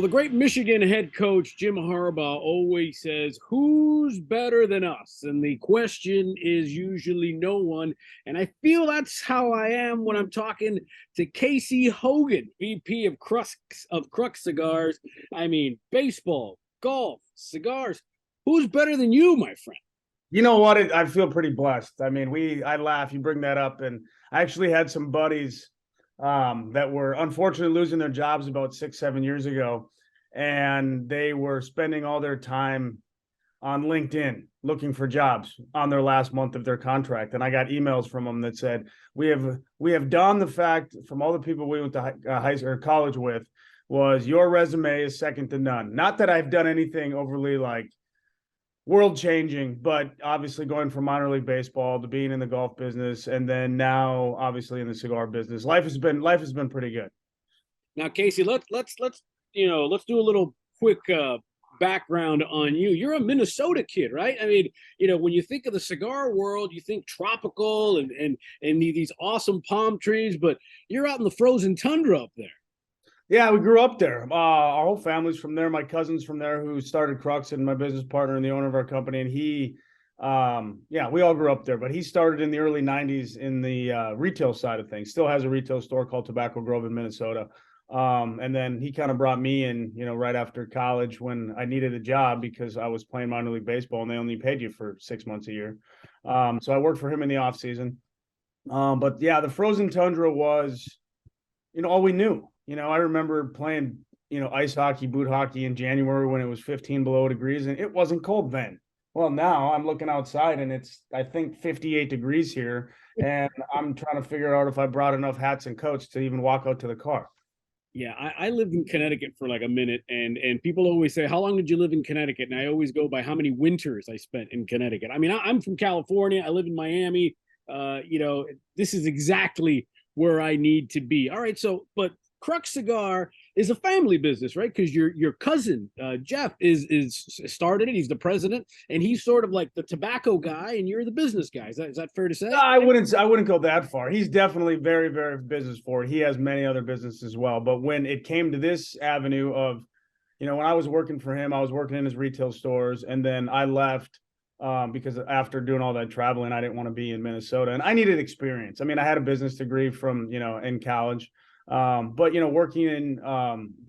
Well, the great Michigan head coach Jim Harbaugh always says, "Who's better than us?" And the question is usually no one. And I feel that's how I am when I'm talking to Casey Haugen, VP of Crux Cigars. I mean, baseball, golf, cigars. Who's better than you, my friend? You know what? I feel pretty blessed. I mean, I laugh, you bring that up. And I actually had some buddies that were unfortunately losing their jobs about 6, 7 years ago. And they were spending all their time on LinkedIn looking for jobs on their last month of their contract. And I got emails from them that said, we have done the fact from all the people we went to high school or college with was your resume is second to none. Not that I've done anything overly like world changing, but obviously going from minor league baseball to being in the golf business, and then now obviously in the cigar business, life has been pretty good. Now, Casey, let's do a little quick background on you. You're a Minnesota kid, right? I mean, when you think of the cigar world, you think tropical and these awesome palm trees, but you're out in the frozen tundra up there. Yeah, we grew up there. Our whole family's from there. My cousin's from there who started Crux and my business partner and the owner of our company. And yeah, we all grew up there, but he started in the early 90s in the retail side of things. Still has a retail store called Tobacco Grove in Minnesota. And then he kind of brought me in, right after college when I needed a job because I was playing minor league baseball and they only paid you for 6 months a year. So I worked for him in the off season. But yeah, the frozen tundra was, all we knew. I remember playing, ice hockey, boot hockey in January when it was 15 below degrees and it wasn't cold then. Well, now I'm looking outside and it's, I think, 58 degrees here. And I'm trying to figure out if I brought enough hats and coats to even walk out to the car. Yeah, I lived in Connecticut for like a minute, and people always say, "How long did you live in Connecticut?" And I always go by how many winters I spent in Connecticut. I mean, I'm from California. I live in Miami. This is exactly where I need to be. All right, so but Crux Cigar is a family business, right? Because your cousin Jeff is started it. He's the president, and he's sort of like the tobacco guy, and you're the business guy. Is that fair to say? I wouldn't go that far. He's definitely very, very business forward. He has many other businesses as well. But when it came to this avenue of, when I was working for him, I was working in his retail stores, and then I left because after doing all that traveling, I didn't want to be in Minnesota, and I needed experience. I mean, I had a business degree from in college, but working in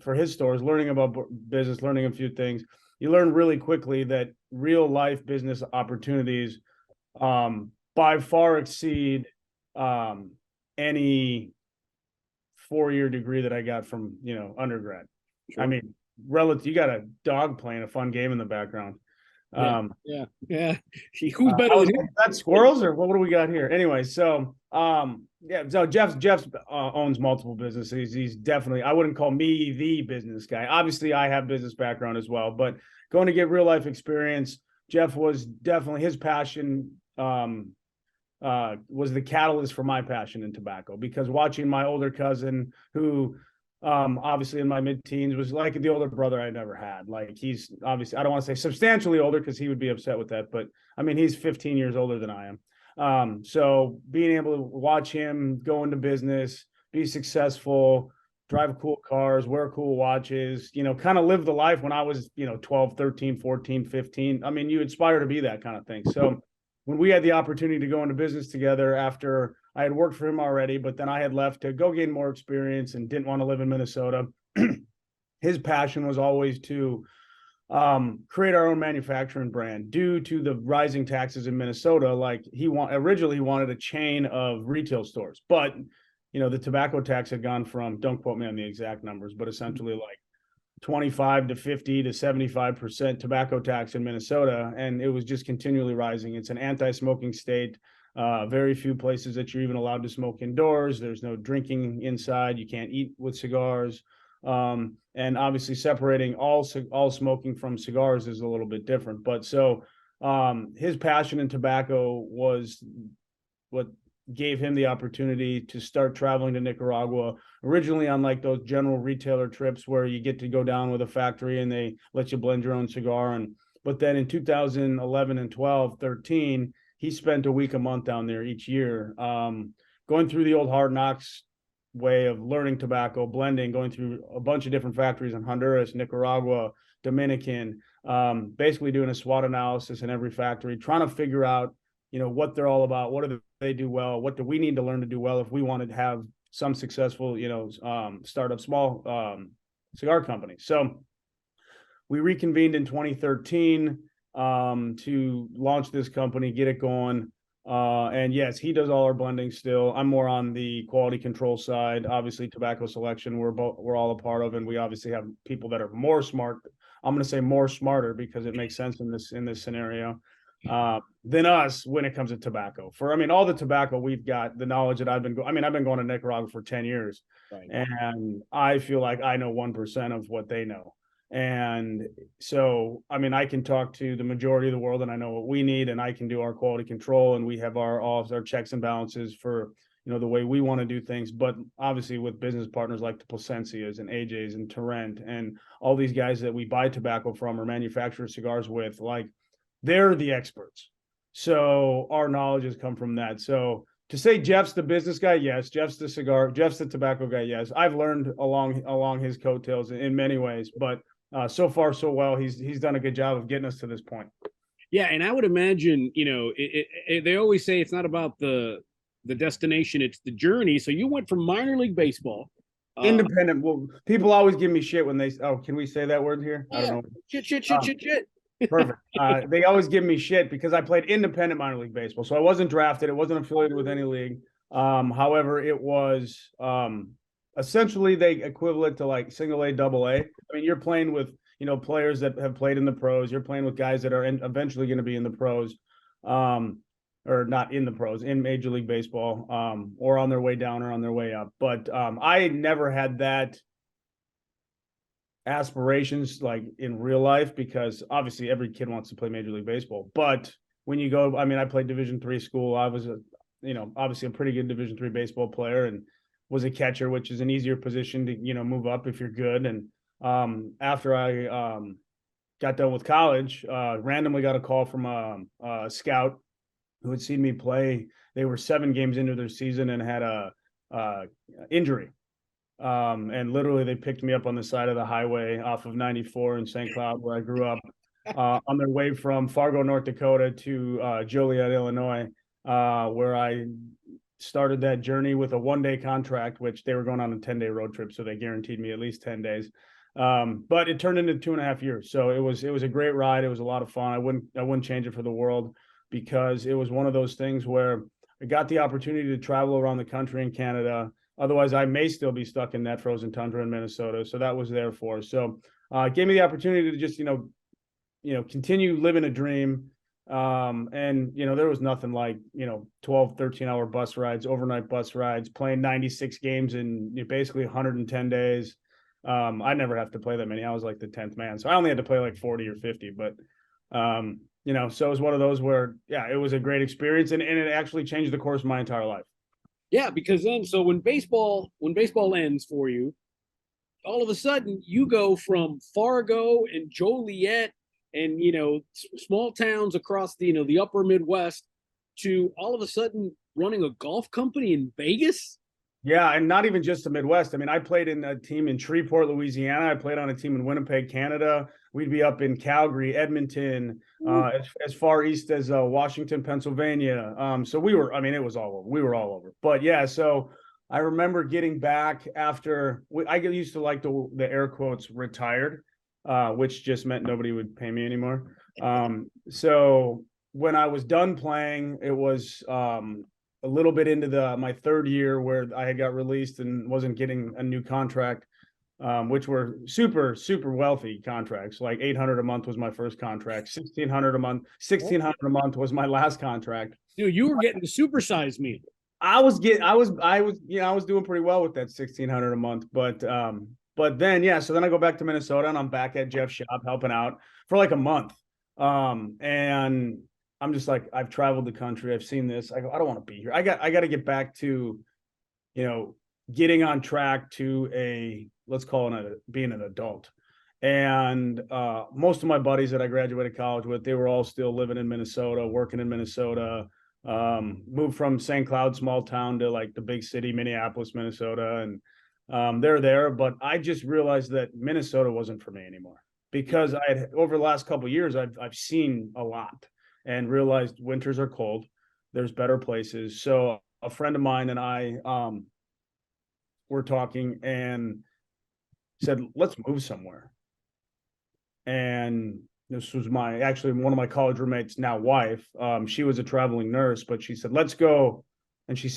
for his stores, learning about business, learning a few things, you learn really quickly that real life business opportunities by far exceed any 4-year degree that I got from undergrad. Sure. I mean, relative, you got a dog playing a fun game in the background. Yeah. Who's better than you? That squirrels or what do we got here? Anyway, so yeah, so Jeff's owns multiple businesses. He's definitely, I wouldn't call me the business guy. Obviously, I have business background as well, but going to get real life experience, Jeff was definitely his passion. Was the catalyst for my passion in tobacco because watching my older cousin who obviously in my mid-teens was like the older brother I never had. Like he's obviously, I don't want to say substantially older because he would be upset with that, but I mean, he's 15 years older than I am. So being able to watch him go into business, be successful, drive cool cars, wear cool watches, kind of live the life when I was, 12, 13, 14, 15. I mean, you aspire to be that kind of thing. So when we had the opportunity to go into business together after I had worked for him already, but then I had left to go gain more experience and didn't want to live in Minnesota. His passion was always to create our own manufacturing brand due to the rising taxes in Minnesota. Like originally he wanted a chain of retail stores, but the tobacco tax had gone from, don't quote me on the exact numbers, but essentially like 25 to 50 to 75% tobacco tax in Minnesota. And it was just continually rising. It's an anti-smoking state. Very few places that you're even allowed to smoke indoors. There's no drinking inside. You can't eat with cigars. And obviously separating all smoking from cigars is a little bit different. But so his passion in tobacco was what gave him the opportunity to start traveling to Nicaragua, originally on like those general retailer trips where you get to go down with a factory and they let you blend your own cigar. But then in 2011 and 12, 13, he spent a week a month down there each year, going through the old hard knocks way of learning tobacco, blending, going through a bunch of different factories in Honduras, Nicaragua, Dominican, basically doing a SWOT analysis in every factory, trying to figure out, what they're all about. What do they do well? What do we need to learn to do well if we want to have some successful, startup, small cigar company? So we reconvened in 2013 to launch this company, get it going. And yes, he does all our blending still. I'm more on the quality control side. Obviously, tobacco selection, we're all a part of, and we obviously have people that are more smart. I'm going to say more smarter because it makes sense in this scenario than us when it comes to tobacco. All the tobacco we've got, the knowledge that I've been going to Nicaragua for 10 years, right, and I feel like I know 1% of what they know. And so, I can talk to the majority of the world and I know what we need, and I can do our quality control, and we have all our checks and balances for, the way we want to do things. But obviously with business partners like the Plasencias and AJ's and Torrent and all these guys that we buy tobacco from or manufacture cigars with, like, they're the experts. So our knowledge has come from that. So to say Jeff's the business guy, yes. Jeff's the tobacco guy, yes. I've learned along his coattails in many ways, but so far so well. He's done a good job of getting us to this point. Yeah, and I would imagine, they always say it's not about the destination, it's the journey. So you went from minor league baseball, independent. Well, people always give me shit when they. Oh, can we say that word here? Yeah. I don't know. Shit. Perfect. They always give me shit because I played independent minor league baseball, so I wasn't drafted. It wasn't affiliated with any league. However, it was essentially they equivalent to like single A, double A. You're playing with players that have played in the pros. You're playing with guys that are eventually going to be in the pros, or not in the pros, in Major League Baseball, or on their way down or on their way up. But I never had that aspirations like in real life, because obviously every kid wants to play Major League Baseball. But when you go, I played Division III school. I was obviously a pretty good Division III baseball player, and was a catcher, which is an easier position to move up if you're good. And after I got done with college, randomly got a call from a scout who had seen me play. They were 7 games into their season and had a injury. And literally they picked me up on the side of the highway off of 94 in St. Cloud, where I grew up, on their way from Fargo, North Dakota to Joliet, Illinois, where I started that journey with a 1-day contract, which they were going on a 10-day road trip. So they guaranteed me at least 10 days. But it turned into 2.5 years. So it was a great ride. It was a lot of fun. I wouldn't change it for the world, because it was one of those things where I got the opportunity to travel around the country in Canada. Otherwise, I may still be stuck in that frozen tundra in Minnesota. So that was there for us. So it gave me the opportunity to just, continue living a dream. And, there was nothing like, 12, 13-hour bus rides, overnight bus rides, playing 96 games in basically 110 days. I never have to play that many. I was like the 10th man. So I only had to play like 40 or 50. But, so it was one of those where, yeah, it was a great experience. And it actually changed the course of my entire life. Yeah, because then, so when baseball ends for you, all of a sudden you go from Fargo and Joliet and small towns across the upper Midwest to all of a sudden running a golf company in Vegas. Yeah, and not even just the Midwest. I played in a team in Shreveport, Louisiana. I played on a team in Winnipeg, Canada. We'd be up in Calgary, Edmonton, as far east as Washington, Pennsylvania. So we were, it was all over. We were all over. But yeah, so I remember getting back after I used to like the air quotes retired, which just meant nobody would pay me anymore. So when I was done playing, it was a little bit into my 3rd year where I had got released and wasn't getting a new contract, which were super, super wealthy contracts. Like $800 a month was my first contract. $1,600 a month. $1,600 a month was my last contract. Dude, you were getting the supersize me. I was doing pretty well with that $1,600 a month, but then, yeah, so then I go back to Minnesota and I'm back at Jeff's shop helping out for like a month. And I'm just like, I've traveled the country. I've seen this. I go, I don't want to be here. I got to get back to, getting on track to let's call it being an adult. And most of my buddies that I graduated college with, they were all still living in Minnesota, working in Minnesota. Moved from St. Cloud, small town, to like the big city, Minneapolis, Minnesota. And they're there. But I just realized that Minnesota wasn't for me anymore, because I had, over the last couple of years, I've seen a lot and realized winters are cold. There's better places. So a friend of mine and I were talking and said, let's move somewhere. And this was actually one of my college roommates, now wife. She was a traveling nurse, but she said, let's go. And she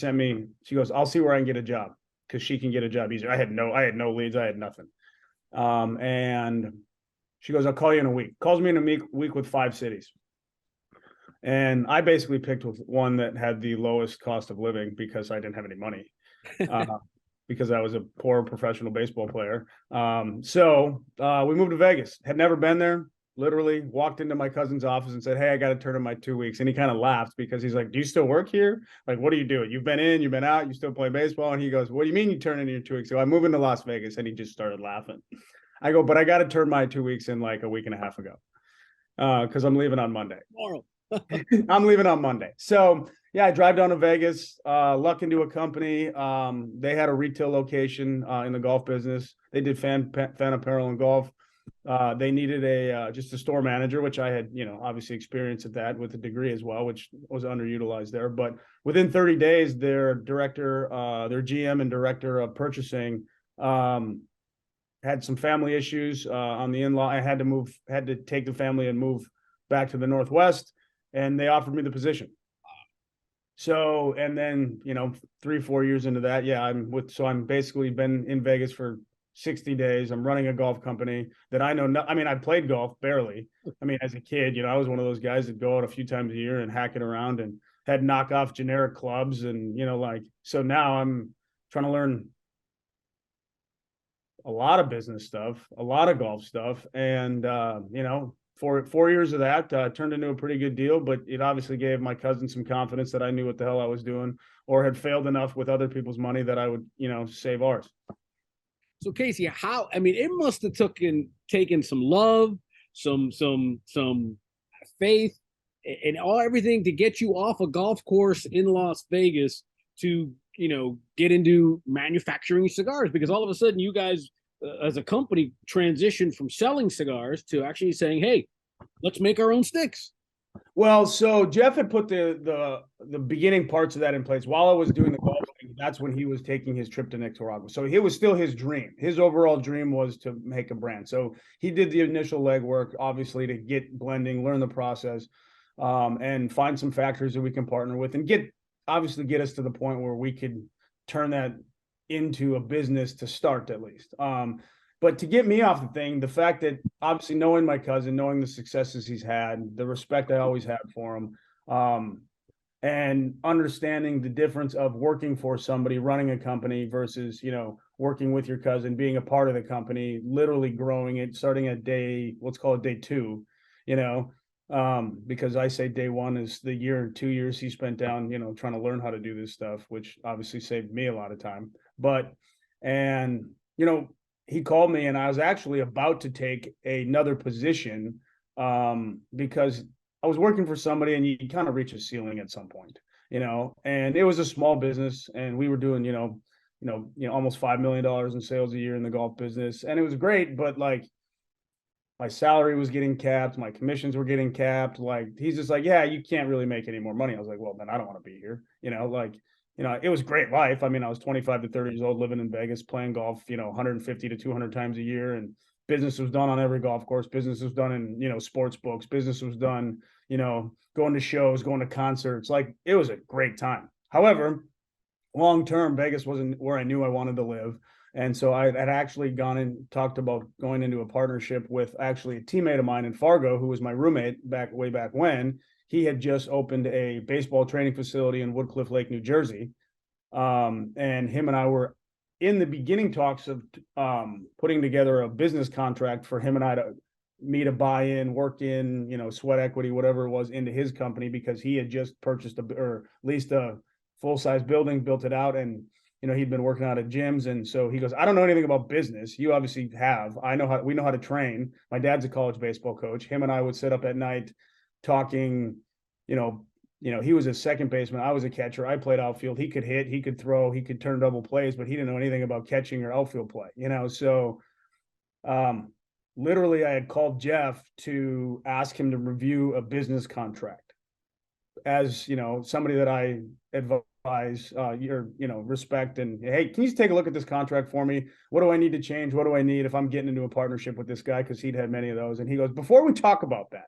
goes, I'll see where I can get a job, because she can get a job easier. I had no leads. I had nothing. And she goes, I'll call you in a week. Calls me in a week with 5 cities. And I basically picked with one that had the lowest cost of living, because I didn't have any money. Because I was a poor professional baseball player. So we moved to Vegas. Had never been there. Literally walked into my cousin's office and said, hey, I got to turn in my 2 weeks. And he kind of laughed, because he's like, do you still work here? Like, what are you doing? You've been in, you've been out, you still play baseball? And he goes, what do you mean you turn in your 2 weeks? So I'm moving to Las Vegas. And he just started laughing. I go, but I got to turn my 2 weeks in like a week and a half ago, because I'm leaving on Monday. Tomorrow. I'm leaving on Monday. So yeah, I drive down to Vegas, luck into a company. They had a retail location in the golf business. They did fan apparel and golf. They needed just a store manager, which I had, obviously experience at that with a degree as well, which was underutilized there. But within 30 days, their director, their GM and director of purchasing, had some family issues on the in-law. I had to take the family and move back to the Northwest, and they offered me the position. So, and then, 3-4 years into that, I'm basically been in Vegas for 60 days. I'm running a golf company that I know. I played golf barely. As a kid, I was one of those guys that go out a few times a year and hack it around, and had knockoff generic clubs. And, so now I'm trying to learn a lot of business stuff, a lot of golf stuff. And, for 4 years of that, turned into a pretty good deal, but it obviously gave my cousin some confidence that I knew what the hell I was doing, or had failed enough with other people's money that I would, save ours. So Casey, it must have taken some love, some faith, and everything to get you off a golf course in Las Vegas to, get into manufacturing cigars, because all of a sudden you guys, as a company, transitioned from selling cigars to actually saying, hey, let's make our own sticks. Well, so Jeff had put the beginning parts of that in place while I was doing the golf thing. That's when he was taking his trip to Nicaragua. So it was still his dream. His overall dream was to make a brand. So he did the initial legwork, obviously, to get blending, learn the process, and find some factories that we can partner with, and get us to the point where we could turn that into a business to start, at least. But to get me off the thing, the fact that obviously knowing my cousin, knowing the successes he's had, the respect I always had for him, and understanding the difference of working for somebody, running a company, versus, working with your cousin, being a part of the company, literally growing it, starting at let's call it day 2, because I say day 1 is the year, 2 years he spent down, trying to learn how to do this stuff, which obviously saved me a lot of time. He called me, and I was actually about to take another position, because I was working for somebody, and you kind of reach a ceiling at some point, and it was a small business, and we were doing, almost $5 million in sales a year in the golf business. And it was great, but like, my salary was getting capped, my commissions were getting capped. Like, he's just like, yeah, you can't really make any more money. I was like, well, then I don't want to be here. It was great life. I was 25 to 30 years old, living in Vegas, playing golf, 150 to 200 times a year. And business was done on every golf course. Business was done in, sports books. Business was done, going to shows, going to concerts. Like, it was a great time. However, long-term, Vegas wasn't where I knew I wanted to live. And so I had actually gone and talked about going into a partnership with actually a teammate of mine in Fargo, who was my roommate way back when. He had just opened a baseball training facility in Woodcliff Lake, New Jersey. And him and I were in the beginning talks of putting together a business contract for him and I to buy in, work in, sweat equity, whatever it was, into his company, because he had just purchased or leased a full-size building, built it out, and he'd been working out at gyms. And so he goes, I don't know anything about business. You obviously have. We know how to train. My dad's a college baseball coach. Him and I would sit up at night talking, he was a second baseman. I was a catcher. I played outfield. He could hit, he could throw, he could turn double plays, but he didn't know anything about catching or outfield play, So literally I had called Jeff to ask him to review a business contract as, somebody that I advise, respect, and hey, can you take a look at this contract for me? What do I need to change? What do I need if I'm getting into a partnership with this guy? Because he'd had many of those. And he goes, before we talk about that,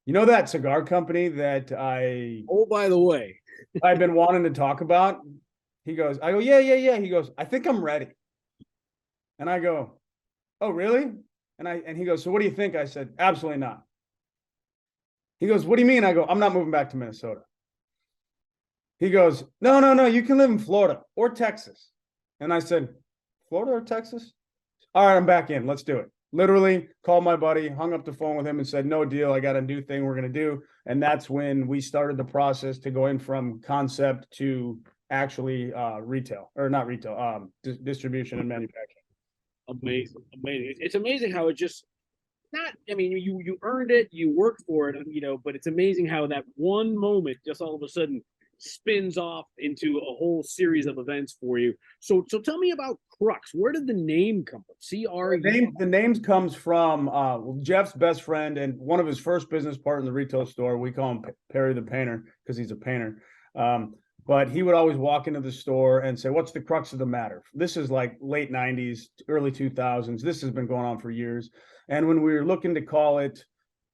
that cigar company that Oh, by the way, I've been wanting to talk about? I go, yeah. He goes, I think I'm ready. And I go, oh, really? And he goes, so what do you think? I said, absolutely not. He goes, what do you mean? I go, I'm not moving back to Minnesota. He goes, no, you can live in Florida or Texas. And I said, Florida or Texas? All right, I'm back in. Let's do it. Literally called my buddy, hung up the phone with him and said, no deal. I got a new thing we're going to do. And that's when we started the process to going from concept to actually retail, or not retail, distribution and manufacturing. Amazing. It's amazing how it just not. I mean, you earned it, you worked for it, but it's amazing how that one moment just all of a sudden spins off into a whole series of events for you. So tell me about Crux. Where did the name come from? The name comes from Jeff's best friend and one of his first business partners in the retail store. We call him Perry the Painter because he's a painter. But he would always walk into the store and say, what's the crux of the matter? This is like late 90s, early 2000s. This has been going on for years. And when we were looking to call it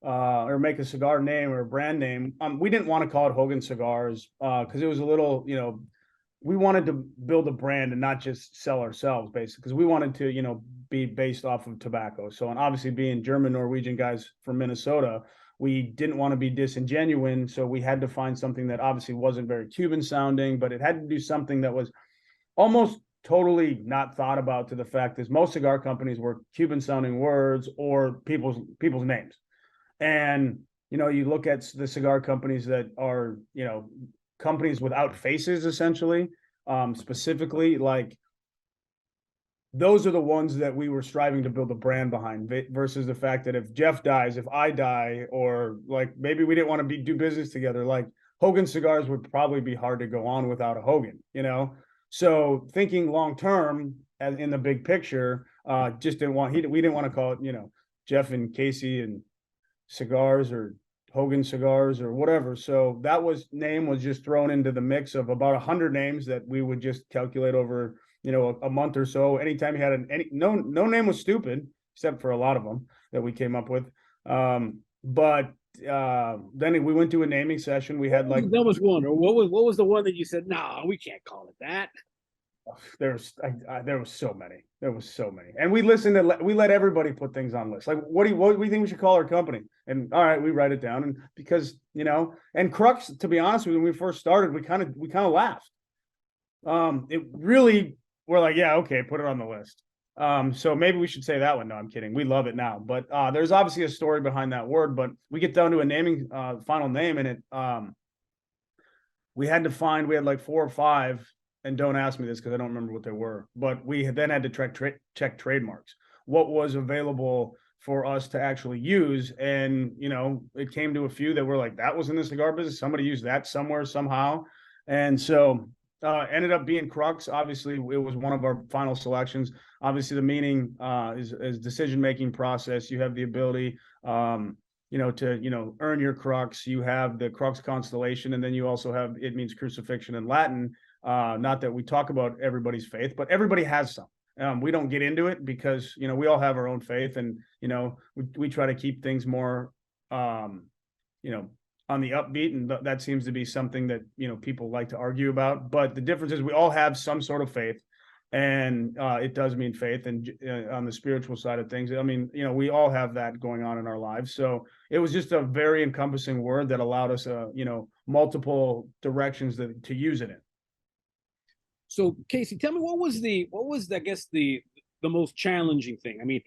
or make a cigar name or a brand name, we didn't want to call it Haugen Cigars because it was a little, we wanted to build a brand and not just sell ourselves, basically, because we wanted to, be based off of tobacco. So, and obviously being German, Norwegian guys from Minnesota, we didn't want to be disingenuous. So we had to find something that obviously wasn't very Cuban sounding, but it had to do something that was almost totally not thought about, to the fact that most cigar companies were Cuban sounding words or people's names. And, you look at the cigar companies that are, companies without faces, essentially, specifically, like those are the ones that we were striving to build a brand behind, versus the fact that if Jeff dies, if I die, or like maybe we didn't want to do business together, like Haugen Cigars would probably be hard to go on without a Haugen, So thinking long term as in the big picture, just we didn't want to call it, Jeff and Casey and Cigars or Haugen Cigars or whatever. So that name was just thrown into the mix of about 100 names that we would just calculate over, a month or so. Anytime you had no name was stupid, except for a lot of them that we came up with. But then we went to a naming session. We had like, that was one, or what was the one that you said, no, we can't call it that? There was so many, and we let everybody put things on lists. Like, what do you think we should call our company? And all right, we write it down, and because and Crux, to be honest with you, when we first started, we kind of laughed. It really, we're like, yeah, okay, put it on the list. So maybe we should say that one. No, I'm kidding. We love it now, but there's obviously a story behind that word. But we get down to a naming final name, and it we had like 4 or 5. And don't ask me this because I don't remember what they were, but we then had to check trademarks, what was available for us to actually use. And, it came to a few that were like, that was in the cigar business. Somebody used that somewhere, somehow. And so ended up being Crux. Obviously, it was one of our final selections. Obviously, the meaning is decision-making process. You have the ability, to, earn your Crux. You have the Crux constellation, and then you also have, it means crucifixion in Latin. Not that we talk about everybody's faith, but everybody has some. We don't get into it because, we all have our own faith, and, we try to keep things more, on the upbeat. And that seems to be something that, people like to argue about. But the difference is we all have some sort of faith, and it does mean faith. And on the spiritual side of things, I mean, we all have that going on in our lives. So it was just a very encompassing word that allowed us, multiple directions to use it in. So Casey, tell me what was I guess the most challenging thing? I mean,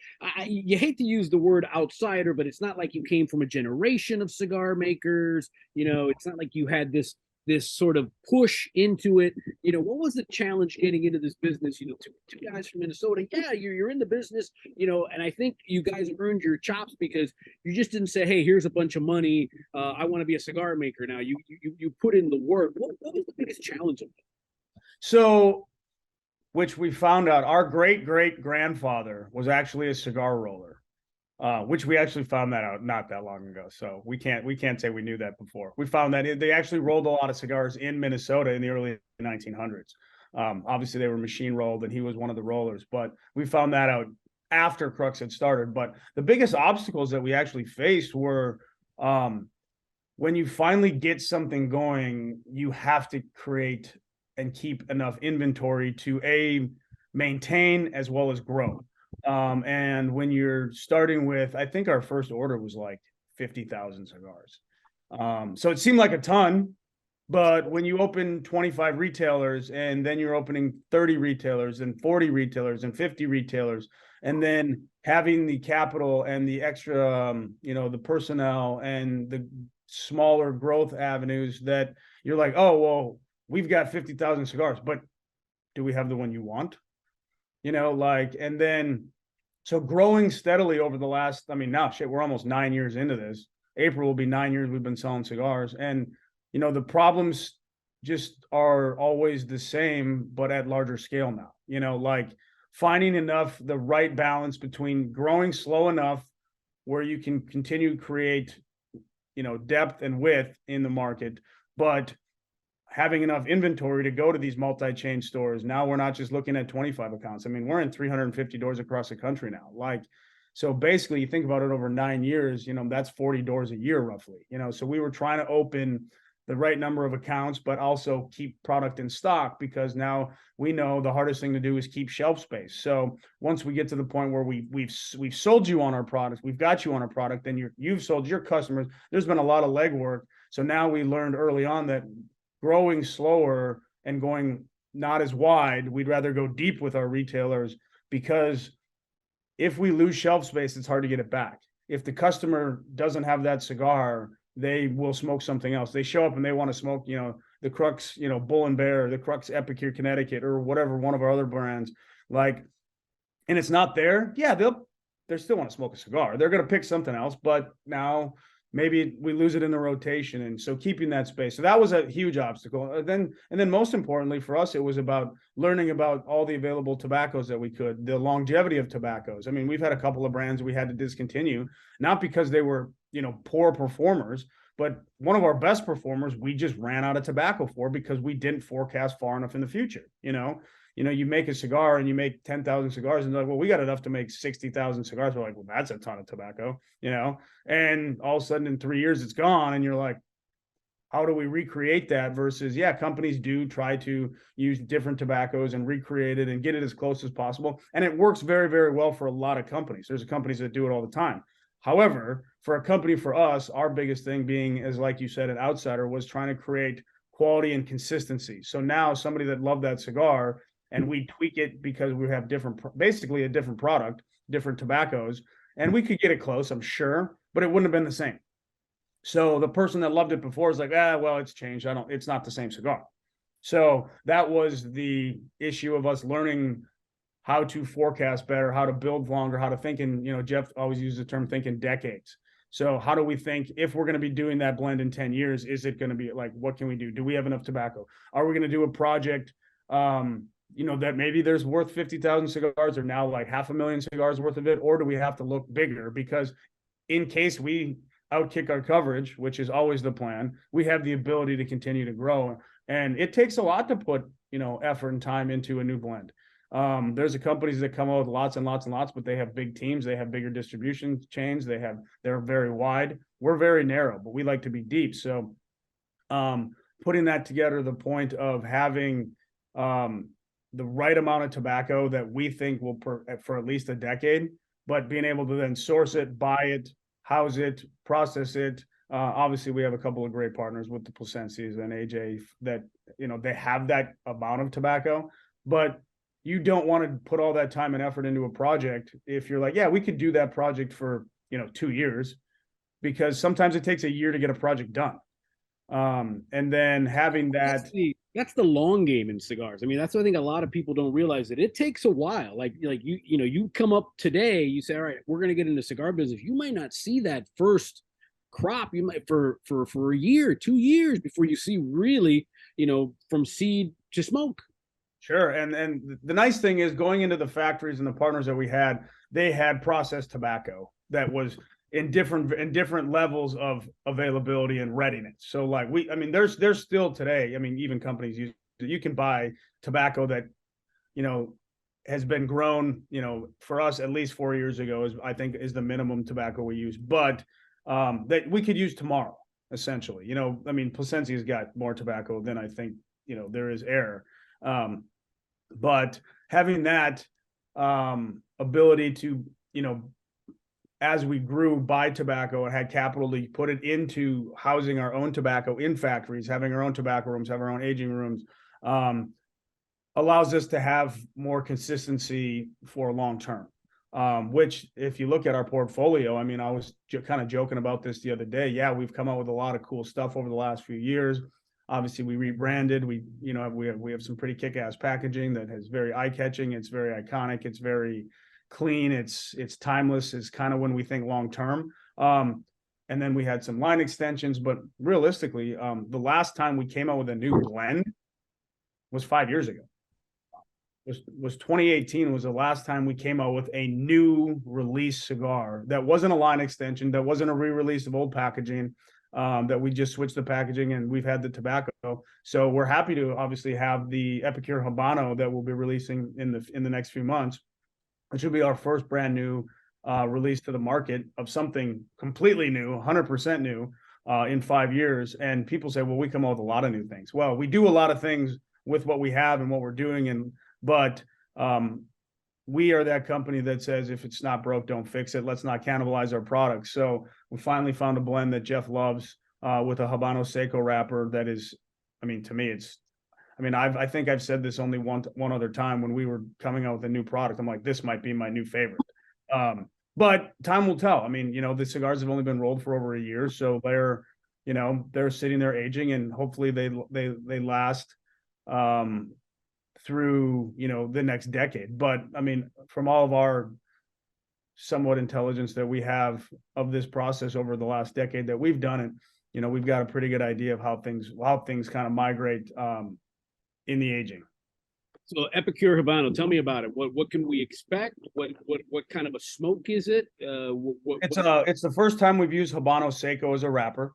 you hate to use the word outsider, but it's not like you came from a generation of cigar makers. It's not like you had this this sort of push into it. What was the challenge getting into this business? Two guys from Minnesota. Yeah, you're in the business. And I think you guys earned your chops because you just didn't say, "Hey, here's a bunch of money. I want to be a cigar maker now." You put in the work. What was the biggest challenge of it? So, which we found out, our great great grandfather was actually a cigar roller. Which we actually found that out not that long ago. So we can't say we knew that before. We found that they actually rolled a lot of cigars in Minnesota in the early 1900s. Obviously, they were machine rolled, and he was one of the rollers. But we found that out after Crux had started. But the biggest obstacles that we actually faced were when you finally get something going, you have to create and keep enough inventory to maintain as well as grow. And when you're starting with, I think our first order was like 50,000 cigars. So it seemed like a ton, but when you open 25 retailers and then you're opening 30 retailers and 40 retailers and 50 retailers, and then having the capital and the extra, the personnel and the smaller growth avenues, that you're like, oh, well, we've got 50,000 cigars, but do we have the one you want? And then, so growing steadily over the last, now shit, we're almost 9 years into this. April will be 9 years we've been selling cigars. And, the problems just are always the same, but at larger scale now, finding the right balance between growing slow enough where you can continue to create, depth and width in the market, but having enough inventory to go to these multi-chain stores. Now we're not just looking at 25 accounts. We're in 350 doors across the country now. So basically you think about it over 9 years, that's 40 doors a year roughly, so we were trying to open the right number of accounts, but also keep product in stock, because now we know the hardest thing to do is keep shelf space. So once we get to the point where we've sold you on our product, we've got you on our product, then you've sold your customers. There's been a lot of legwork. So now we learned early on that growing slower and going not as wide, we'd rather go deep with our retailers, because if we lose shelf space, it's hard to get it back. If the customer doesn't have that cigar, they will smoke something else. They show up and they want to smoke, the Crux, Bull and Bear, the Crux Epicure Connecticut, or whatever, one of our other brands, and it's not there. Yeah, they still want to smoke a cigar. They're going to pick something else, but now maybe we lose it in the rotation. And so keeping that space. So that was a huge obstacle. And then most importantly for us, it was about learning about all the available tobaccos that we could, the longevity of tobaccos. We've had a couple of brands we had to discontinue, not because they were, poor performers, but one of our best performers, we just ran out of tobacco for, because we didn't forecast far enough in the future. You make a cigar and you make 10,000 cigars, and they're like, well, we got enough to make 60,000 cigars. We're like, well, that's a ton of tobacco, and all of a sudden in 3 years it's gone. And you're like, how do we recreate that? Versus, yeah, companies do try to use different tobaccos and recreate it and get it as close as possible. And it works very, very well for a lot of companies. There's companies that do it all the time. However, for a company, for us, our biggest thing being, as like you said, an outsider, was trying to create quality and consistency. So now somebody that loved that cigar, and we tweak it because we have basically a different product, different tobaccos, and we could get it close, I'm sure, but it wouldn't have been the same. So the person that loved it before is like, well, it's changed. It's not the same cigar. So that was the issue of us learning how to forecast better, how to build longer, how to think in, Jeff always uses the term think in decades. So how do we think, if we're going to be doing that blend in 10 years, is it going to be like, what can we do? Do we have enough tobacco? Are we going to do a project, that maybe there's worth 50,000 cigars, or now like 500,000 cigars worth of it? Or do we have to look bigger? Because in case we outkick our coverage, which is always the plan, we have the ability to continue to grow. And it takes a lot to put, effort and time into a new blend. There's companies that come out with lots and lots and lots, but they have big teams. They have bigger distribution chains. They're very wide. We're very narrow, but we like to be deep. So, putting that together, the point of having, the right amount of tobacco that we think will for at least a decade, but being able to then source it, buy it, house it, process it. Obviously we have a couple of great partners with the Placencies and AJ that, they have that amount of tobacco, but you don't want to put all that time and effort into a project if you're like, yeah, we could do that project for, 2 years, because sometimes it takes a year to get a project done. And then having that. That's the long game in cigars. I mean, that's what I think a lot of people don't realize, that it takes a while. Like you know, you come up today, you say, all right, we're gonna get into cigar business. You might not see that first crop. You might for a year, 2 years before you see really, you know, from seed to smoke. Sure. And the nice thing is, going into the factories and the partners that we had, they had processed tobacco that was in different levels of availability and readiness. So like I mean, there's still today, I mean, even companies you can buy tobacco that, you know, has been grown, you know, for us at least 4 years ago, is I think is the minimum tobacco we use, but that we could use tomorrow, essentially. You know, I mean, Plasencia's got more tobacco than I think, you know, there is air. But having that ability to, you know, as we grew, buy tobacco and had capital to put it into housing our own tobacco in factories, having our own tobacco rooms, have our own aging rooms, allows us to have more consistency for long term. Which, if you look at our portfolio, I mean, I was kind of joking about this the other day. Yeah, we've come out with a lot of cool stuff over the last few years. Obviously, we rebranded. You know, we have some pretty kick-ass packaging that is very eye-catching. It's very iconic. It's very clean. It's timeless. Is kind of when we think long term. And then we had some line extensions, but realistically, the last time we came out with a new blend was 5 years ago. Was 2018 was the last time we came out with a new release cigar that wasn't a line extension, that wasn't a re-release of old packaging. That we just switched the packaging, and we've had the tobacco. So we're happy to obviously have the Epicure Habano that we'll be releasing in the next few months, which will be our first brand new release to the market of something completely new, 100% new in 5 years. And people say, well, we come out with a lot of new things. Well, we do a lot of things with what we have and what we're doing, but we are that company that says, if it's not broke, don't fix it. Let's not cannibalize our products. So we finally found a blend that Jeff loves with a Habano Seco wrapper that is, I mean, to me, I think I've said this only one other time when we were coming out with a new product. I'm like, this might be my new favorite. But time will tell. I mean, you know, the cigars have only been rolled for over a year, so they're sitting there aging, and hopefully they last through, you know, the next decade. But I mean, from all of our somewhat intelligence that we have of this process over the last decade that we've done it, you know, we've got a pretty good idea of how things kind of migrate in the aging. So Epicure Habano, tell me about it. What can we expect? What kind of a smoke is it? It's the first time we've used Habano Seco as a wrapper.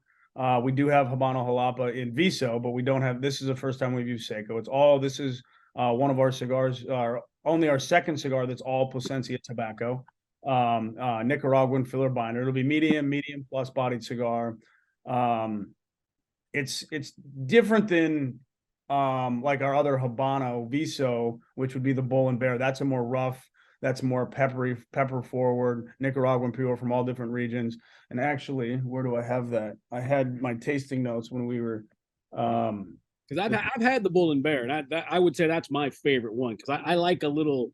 We do have Habano Jalapa in Viso, but we don't have. This is the first time we've used Seco. This is one of our cigars, only our second cigar that's all Plasencia tobacco, Nicaraguan filler binder. It'll be medium plus bodied cigar. It's different than like our other Habano Viso, which would be the Bull and Bear. That's a more rough, that's more pepper forward, Nicaraguan pure from all different regions. And actually, where do I have that? I had my tasting notes when we were because I've had the Bull and Bear, and I would say that's my favorite one, because I like a little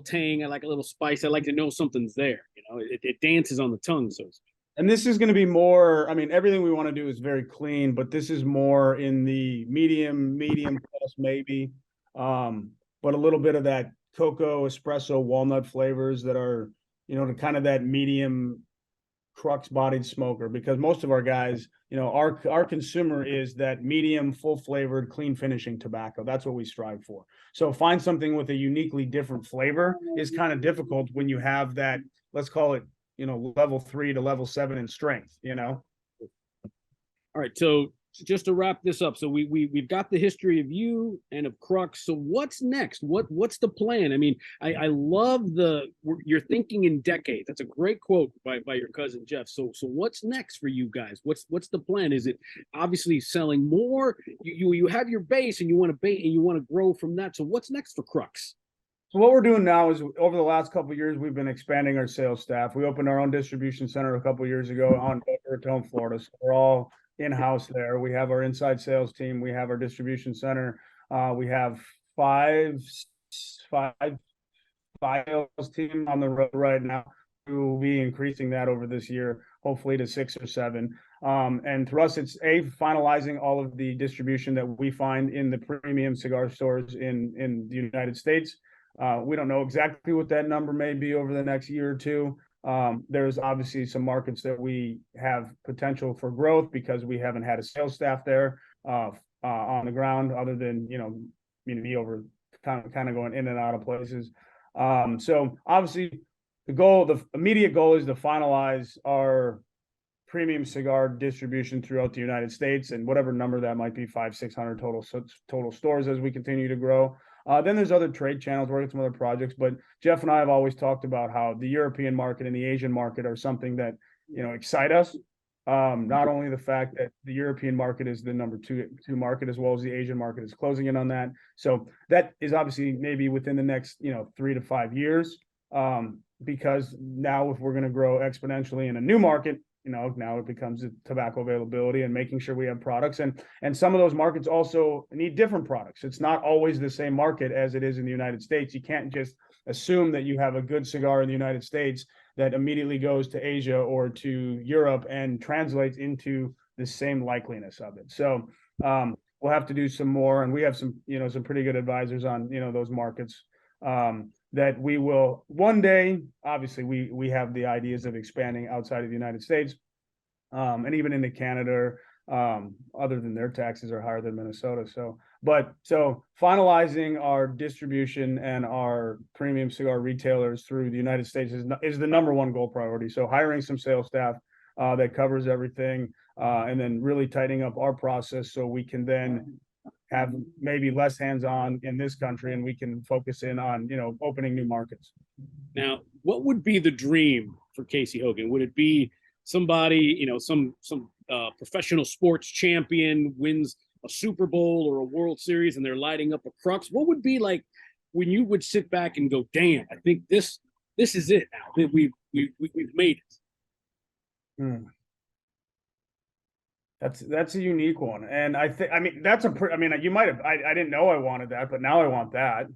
tang, I like a little spice, I like to know something's there. You know, it dances on the tongue, so. And this is going to be more. I mean, everything we want to do is very clean, but this is more in the medium plus maybe, but a little bit of that cocoa, espresso, walnut flavors that are, you know, kind of that medium Crux bodied smoker, because most of our guys, you know, our consumer is that medium, full flavored, clean finishing tobacco. That's what we strive for. So find something with a uniquely different flavor is kind of difficult when you have that, let's call it, you know, level 3 to level 7 in strength, you know? All right. So just to wrap this up, so we've got the history of you and of Crux. So what's next? What's the plan? I mean, I love you're thinking in decades. That's a great quote by your cousin Jeff. So what's next for you guys? What's the plan? Is it obviously selling more? You have your base and you want to grow from that. So what's next for Crux? So what we're doing now is, over the last couple of years, we've been expanding our sales staff. We opened our own distribution center a couple of years ago on Boca Raton, Florida. So we're all in-house there. We have our inside sales team. We have our distribution center. We have five sales team on the road right now. We will be increasing that over this year, hopefully to 6 or 7. And to us, it's finalizing all of the distribution that we find in the premium cigar stores in the United States. We don't know exactly what that number may be over the next year or two. There's obviously some markets that we have potential for growth because we haven't had a sales staff there on the ground, other than me over kind of going in and out of places. So obviously, the immediate goal is to finalize our premium cigar distribution throughout the United States, and whatever number that might be, 500-600 total stores as we continue to grow. Then there's other trade channels, working some other projects, but Jeff and I have always talked about how the European market and the Asian market are something that excite us. Not only the fact that the European market is the number two market, as well as the Asian market is closing in on that. So that is obviously maybe within the next 3 to 5 years. Because now if we're going to grow exponentially in a new market, now it becomes tobacco availability and making sure we have products, and some of those markets also need different products. It's not always the same market as it is in the United States. You can't just assume that you have a good cigar in the United States that immediately goes to Asia or to Europe and translates into the same likeliness of it. So we'll have to do some more, and we have some some pretty good advisors on those markets. That we will one day, obviously we have the ideas of expanding outside of the United States, and even into Canada, other than their taxes are higher than Minnesota. So finalizing our distribution and our premium cigar retailers through the United States is the number one goal priority. So hiring some sales staff that covers everything, and then really tightening up our process so we can then have maybe less hands-on in this country, and we can focus in on opening new markets. Now, what would be the dream for Casey Haugen? Would it be somebody, some professional sports champion wins a Super Bowl or a World Series and they're lighting up a Crux? What would be like when you would sit back and go, damn, I think this is it now. We've made it. That's a unique one, and I mean you might have. I didn't know I wanted that, but now I want that.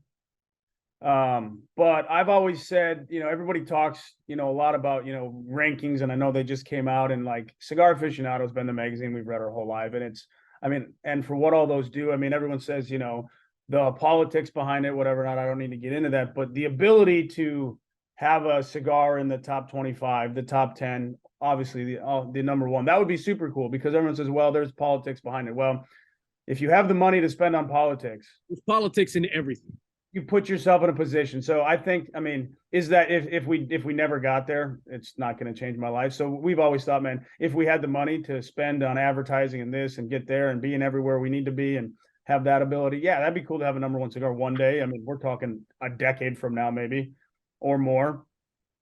But I've always said, everybody talks, a lot about rankings, and I know they just came out, and like Cigar Aficionado has been the magazine we've read our whole life, and and for what all those do, everyone says the politics behind it, whatever. Not, I don't need to get into that, but the ability to have a cigar in the top 25, the top 10. Obviously, the number one, that would be super cool, because everyone says, well, there's politics behind it. Well, if you have the money to spend on politics, there's politics in everything. You put yourself in a position. So I think, is that if we never got there, it's not going to change my life. So we've always thought, man, if we had the money to spend on advertising and this and get there and being everywhere we need to be and have that ability, yeah, that'd be cool to have a number one cigar one day. We're talking a decade from now, maybe, or more.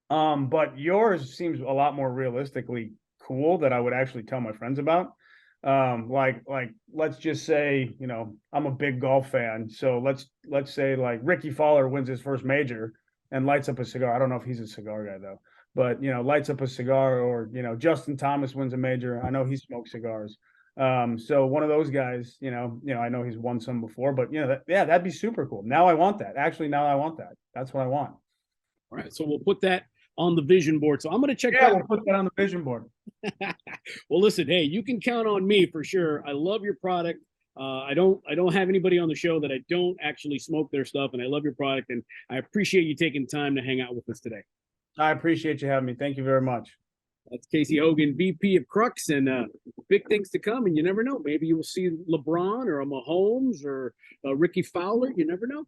But yours seems a lot more realistically cool that I would actually tell my friends about. Like let's just say, I'm a big golf fan. So let's say like Ricky Fowler wins his first major and lights up a cigar. I don't know if he's a cigar guy though, but lights up a cigar, or Justin Thomas wins a major. I know he smokes cigars. So one of those guys, I know he's won some before, but that'd be super cool. Now I want that. Actually, now I want that. That's what I want. All right. So we'll put that on the vision board. So I'm going to check. Yeah, we'll put that on the vision board. Well, listen, hey, you can count on me for sure. I love your product. I don't have anybody on the show that I don't actually smoke their stuff, and I love your product, and I appreciate you taking time to hang out with us today. I appreciate you having me. Thank you very much. That's Casey Haugen, VP of Crux, and big things to come. And you never know, maybe you will see LeBron or a Mahomes or Ricky Fowler. You never know.